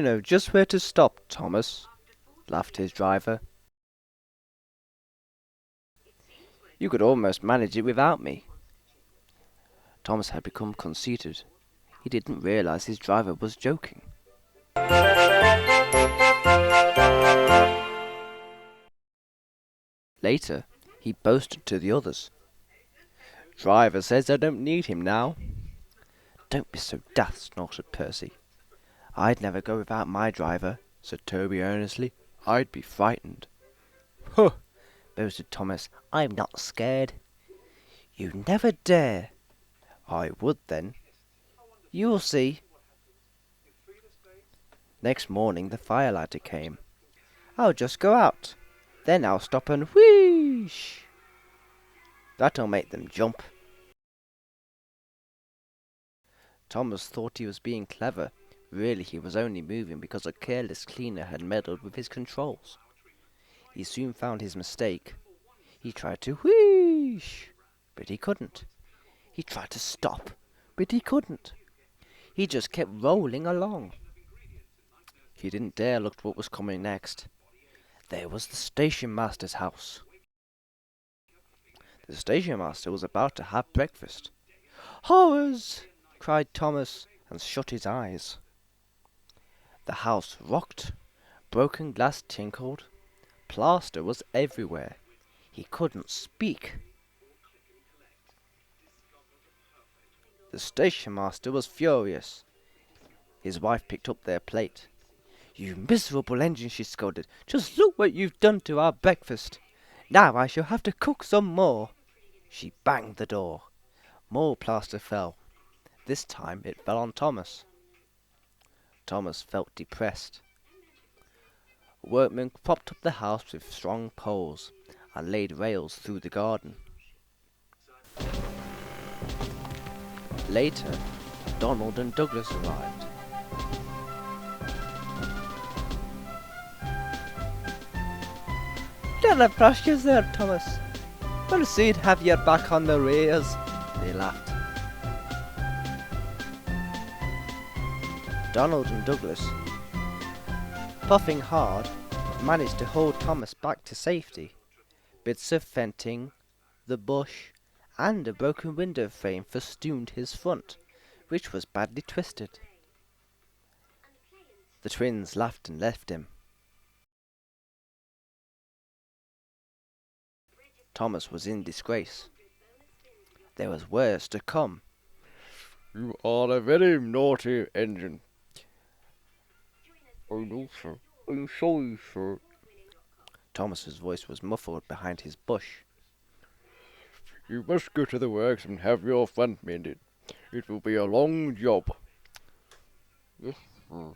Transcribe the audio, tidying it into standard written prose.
know just where to stop, Thomas," laughed his driver. "You could almost manage it without me." Thomas had become conceited. He didn't realize his driver was joking. Later, he boasted to the others. "Driver says I don't need him now." "Don't be so daft," snorted Percy. "I'd never go without my driver," said Toby earnestly. "I'd be frightened." "Huh!" boasted Thomas. "I'm not scared." "You never dare." "I would then." "You'll see." Next morning the fire ladder came. "I'll just go out. Then I'll stop and whoosh. That'll make them jump." Thomas thought he was being clever. Really, he was only moving because a careless cleaner had meddled with his controls. He soon found his mistake. He tried to whoosh, but he couldn't. He tried to stop, but he couldn't. He just kept rolling along. He didn't dare look what was coming next. There was the station master's house. The station master was about to have breakfast. "Horrors!" cried Thomas, and shut his eyes. The house rocked. Broken glass tinkled. Plaster was everywhere. He couldn't speak. The station master was furious. His wife picked up their plate. "You miserable engine," she scolded. "Just look what you've done to our breakfast. Now I shall have to cook some more." She banged the door. More plaster fell. This time it fell on Thomas. Thomas felt depressed. Workmen propped up the house with strong poles and laid rails through the garden. Later, Donald and Douglas arrived. "Get the brushes there, Thomas. We'll soon have you back on the rails," they laughed. Donald and Douglas, puffing hard, managed to hold Thomas back to safety. Bits of fencing, the bush, and a broken window frame festooned his front, which was badly twisted. The twins laughed and left him. Thomas was in disgrace. There was worse to come. "You are a very naughty engine." "I know, sir. I'm sorry, sir." Thomas's voice was muffled behind his bush. "You must go to the works and have your front mended. It will be a long job." "Yes, sir."